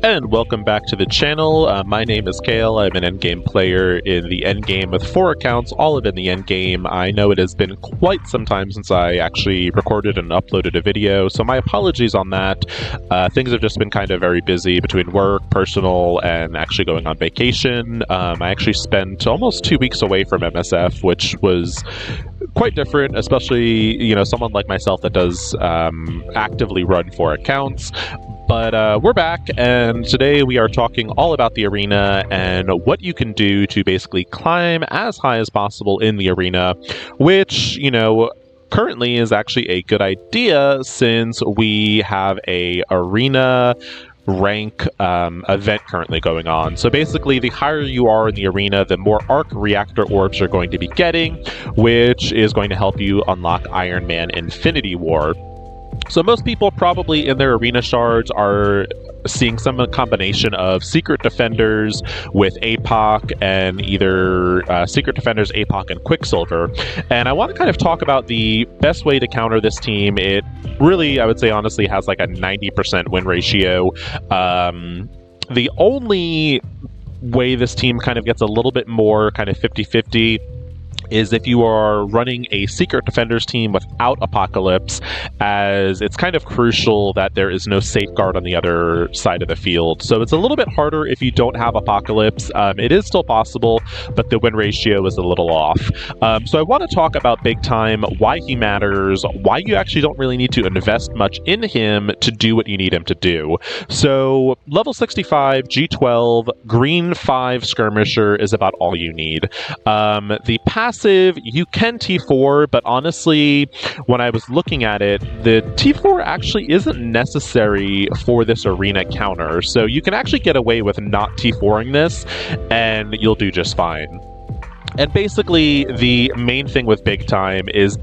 And welcome back to the channel. My name is Kale. I'm an endgame player in the endgame with 4 accounts, all of it in the endgame. I know it has been quite some time since I actually recorded and uploaded a video, so my apologies on that. Things have just been kind of very busy between work, personal, and actually going on vacation. I actually spent almost 2 weeks away from MSF, which was quite different, especially, someone like myself that does actively run 4 accounts. But we're back, and today we are talking all about the arena and what you can do to basically climb as high as possible in the arena, which, currently is actually a good idea since we have a arena rank event currently going on. So basically, the higher you are in the arena, the more arc reactor orbs you're going to be getting, which is going to help you unlock Iron Man Infinity War. So most people probably in their arena shards are seeing some combination of Secret Defenders with Apoc and either Secret Defenders, Apoc, and Quicksilver. And I want to kind of talk about the best way to counter this team. It really, I would say honestly, has like a 90% win ratio. The only way this team kind of gets a little bit more kind of 50-50 is if you are running a Secret Defenders team without Apocalypse, as it's kind of crucial that there is no safeguard on the other side of the field. So it's a little bit harder if you don't have Apocalypse. It is still possible, but the win ratio is a little off. So I want to talk about Big Time, why he matters, why you actually don't really need to invest much in him to do what you need him to do. So level 65, G12, green 5 skirmisher is about all you need. The passive, you can T4, but honestly, when I was looking at it, the T4 actually isn't necessary for this arena counter. So you can actually get away with not T4ing this, and you'll do just fine. And basically, the main thing with Big Time is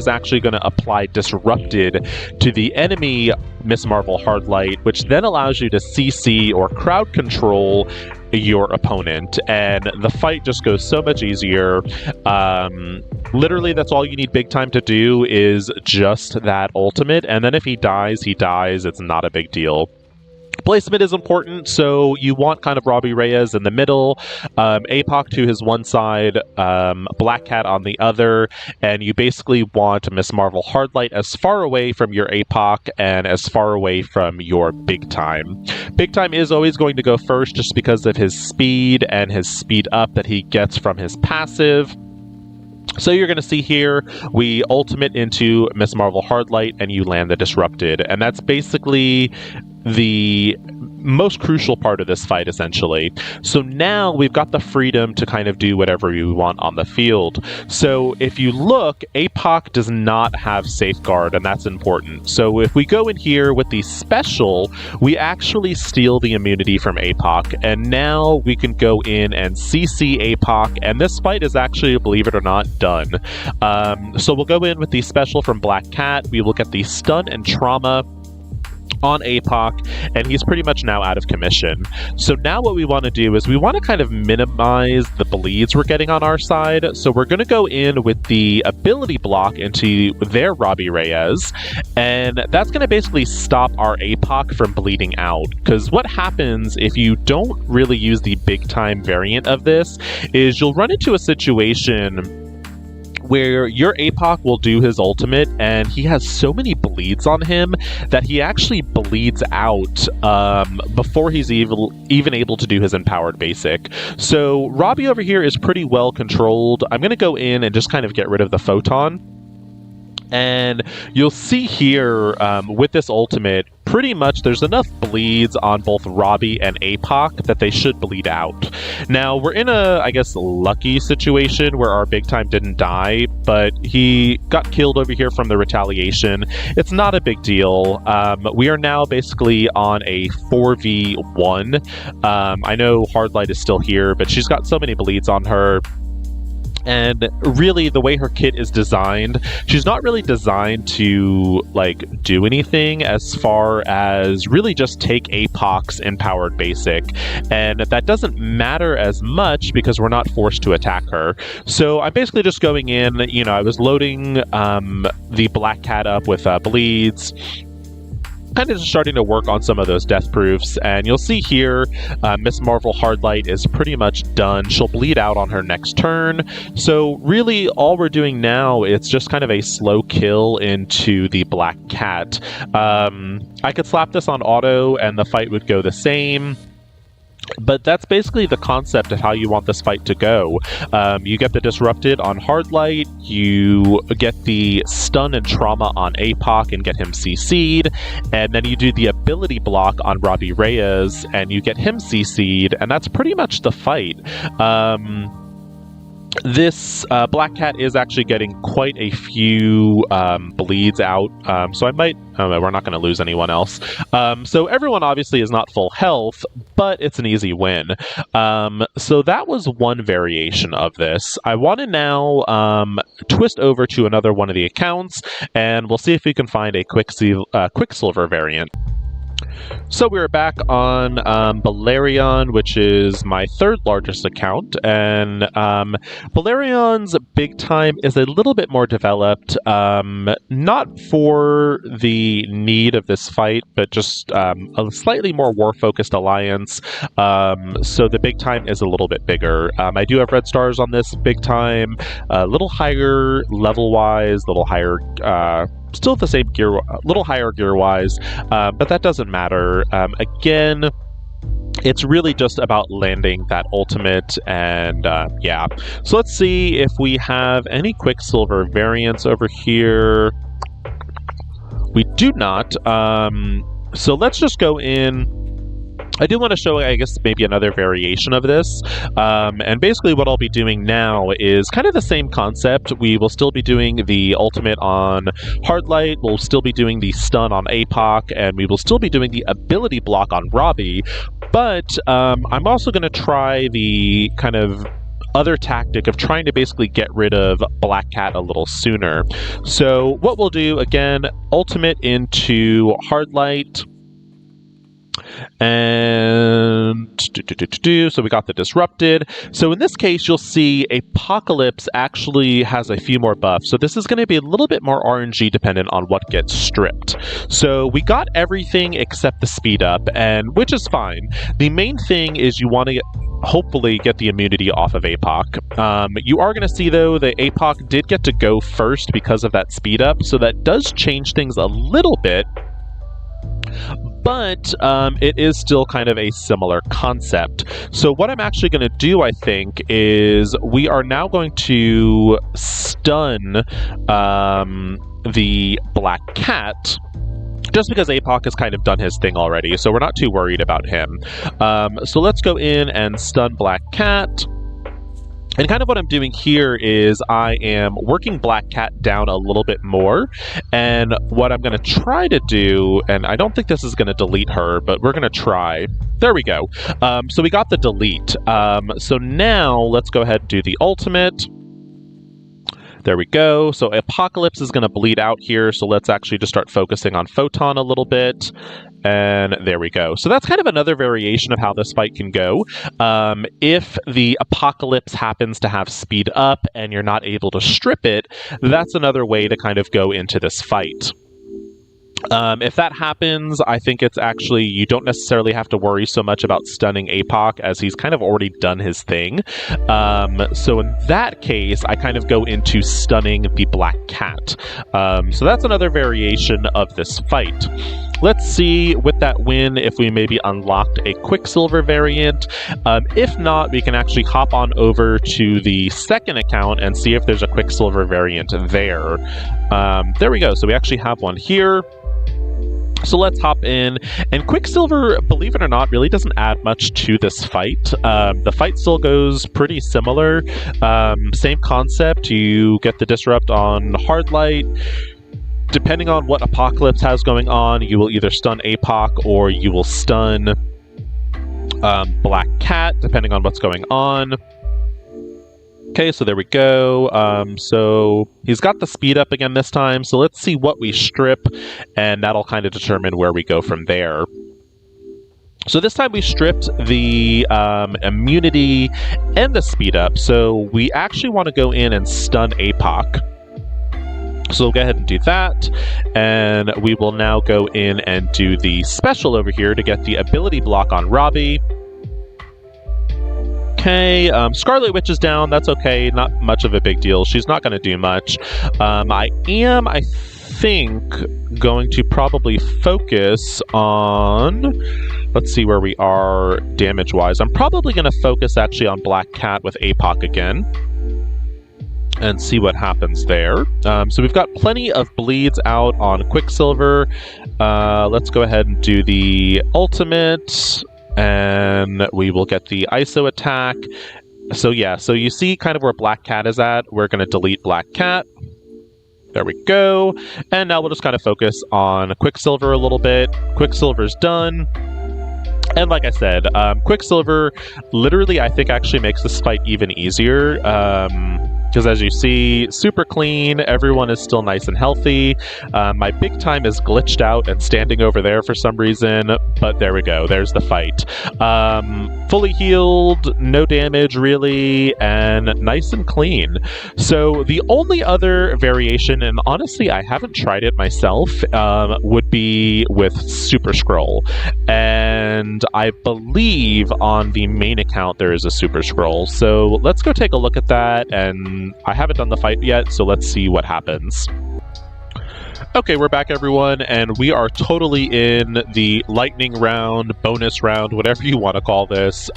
actually going to apply Disrupted to the enemy Miss Marvel Hardlight, which then allows you to CC or crowd control your opponent, and the fight just goes so much easier. Literally, that's all you need Big Time to do is just that ultimate, and then if he dies, he dies. It's not a big deal. Placement is important, so you want kind of Robbie Reyes in the middle, Apoc to his one side, Black Cat on the other, and you basically want Miss Marvel Hardlight as far away from your Apoc and as far away from your Big Time. Big Time is always going to go first just because of his speed and his speed up that he gets from his passive. So you're going to see here, we ultimate into Miss Marvel Hardlight and you land the Disrupted. And that's basically the most crucial part of this fight, essentially. So now we've got the freedom to kind of do whatever you want on the field. So if you look, Apoc does not have Safeguard, and that's important. So if we go in here with the special, we actually steal the immunity from Apoc, and now we can go in and CC Apoc, and this fight is actually, believe it or not, done. So we'll go in with the special from Black Cat, we will get the stun and trauma on Apoc, and he's pretty much now out of commission. So now what we want to do is we want to kind of minimize the bleeds we're getting on our side. So we're going to go in with the ability block into their Robbie Reyes, and that's going to basically stop our Apoc from bleeding out. Because what happens if you don't really use the Big Time variant of this is you'll run into a situation where your Apoc will do his ultimate, and he has so many bleeds on him that he actually bleeds out before he's even able to do his empowered basic. So Robbie over here is pretty well controlled. I'm going to go in and just kind of get rid of the photon. And you'll see here with this ultimate, pretty much there's enough bleeds on both Robbie and Apoc that they should bleed out. Now, we're in a, I guess, lucky situation where our Big Time didn't die, but he got killed over here from the retaliation. It's not a big deal. We are now basically on a 4v1. I know Hardlight is still here, but she's got so many bleeds on her. And really, the way her kit is designed, she's not really designed to, do anything as far as really just take Apoc's empowered basic. And that doesn't matter as much because we're not forced to attack her. So I'm basically just going in, I was loading the Black Cat up with bleeds. kind of just starting to work on some of those death proofs, and you'll see here Miss Marvel Hardlight is pretty much done. She'll bleed out on her next turn, so really all we're doing now is just kind of a slow kill into the Black Cat. I could slap this on auto and the fight would go the same, but that's basically the concept of how you want this fight to go. You get the Disrupted on Hardlight, you get the Stun and Trauma on Apoc and get him CC'd, and then you do the Ability Block on Robbie Reyes and you get him CC'd, and that's pretty much the fight. This Black Cat is actually getting quite a few bleeds out, so I might... we're not going to lose anyone else. So everyone obviously is not full health, but it's an easy win. So that was one variation of this. I want to now twist over to another one of the accounts, and we'll see if we can find a Quicksilver variant. So we're back on Balerion, which is my third largest account, and Balerion's big time is a little bit more developed, not for the need of this fight, but just a slightly more war-focused alliance, so the big time is a little bit bigger. I do have red stars on this big time, a little higher level-wise, a little higher... still the same gear, a little higher gear-wise, but that doesn't matter. Again, it's really just about landing that ultimate, and yeah. So let's see if we have any Quicksilver variants over here. We do not. So let's just go in. I do want to show, I guess, maybe another variation of this. And basically what I'll be doing now is kind of the same concept. We will still be doing the ultimate on Hardlight, we'll still be doing the stun on Apoc, and we will still be doing the ability block on Robbie. But I'm also going to try the kind of other tactic of trying to basically get rid of Black Cat a little sooner. So what we'll do, again, ultimate into Hardlight. And so we got the Disrupted. So in this case, you'll see Apocalypse actually has a few more buffs. So this is going to be a little bit more RNG dependent on what gets stripped. So we got everything except the speed up, and which is fine. The main thing is you want to hopefully get the immunity off of Apoc. You are going to see, though, that Apoc did get to go first because of that speed up. So that does change things a little bit. But it is still kind of a similar concept. So what I'm actually going to do, I think, is we are now going to stun the Black Cat, just because Apoc has kind of done his thing already, so we're not too worried about him. So let's go in and stun Black Cat. And kind of what I'm doing here is I am working Black Cat down a little bit more, and what I'm going to try to do, and I don't think this is going to delete her, but we're going to try. There we go. So we got the delete. So now let's go ahead and do the ultimate. There we go. So Apocalypse is going to bleed out here, so let's actually just start focusing on Photon a little bit. And there we go. So that's kind of another variation of how this fight can go. If the Apocalypse happens to have speed up and you're not able to strip it, that's another way to kind of go into this fight. If that happens, I think it's actually, you don't necessarily have to worry so much about stunning Apoc, as he's kind of already done his thing. So in that case, I kind of go into stunning the Black Cat. So that's another variation of this fight. Let's see with that win if we maybe unlocked a Quicksilver variant. If not, we can actually hop on over to the second account and see if there's a Quicksilver variant there. There we go. So we actually have one here. So let's hop in, and Quicksilver, believe it or not, really doesn't add much to this fight. The fight still goes pretty similar. Same concept, you get the Disrupt on Hardlight. Depending on what Apocalypse has going on, you will either stun Apoc or you will stun Black Cat, depending on what's going on. Okay, so there we go. So he's got the speed up again this time, so let's see what we strip, and that'll kind of determine where we go from there. So this time we stripped the immunity and the speed up, so we actually want to go in and stun Apoc. So we'll go ahead and do that, and we will now go in and do the special over here to get the ability block on Robbie. Okay, Scarlet Witch is down. That's okay. Not much of a big deal. She's not going to do much. I think, going to probably focus on... Let's see where we are damage-wise. I'm probably going to focus actually on Black Cat with Apoc again and see what happens there. So we've got plenty of bleeds out on Quicksilver. Let's go ahead and do the ultimate, and we will get the ISO attack. So yeah, so you see kind of where Black Cat is at. We're going to delete Black Cat. There we go. And now we'll just kind of focus on Quicksilver a little bit. Quicksilver's done. And like I said, Quicksilver literally, I think, actually makes this fight even easier. Because as you see, super clean, everyone is still nice and healthy. My big time is glitched out and standing over there for some reason, but there we go, there's the fight. Fully healed, no damage really, and nice and clean. So the only other variation, and honestly I haven't tried it myself, would be with Super Scroll. And I believe on the main account there is a Super Scroll. So let's go take a look at that, and I haven't done the fight yet, so let's see what happens. Okay, we're back everyone, and we are totally in the lightning round, bonus round, whatever you want to call this.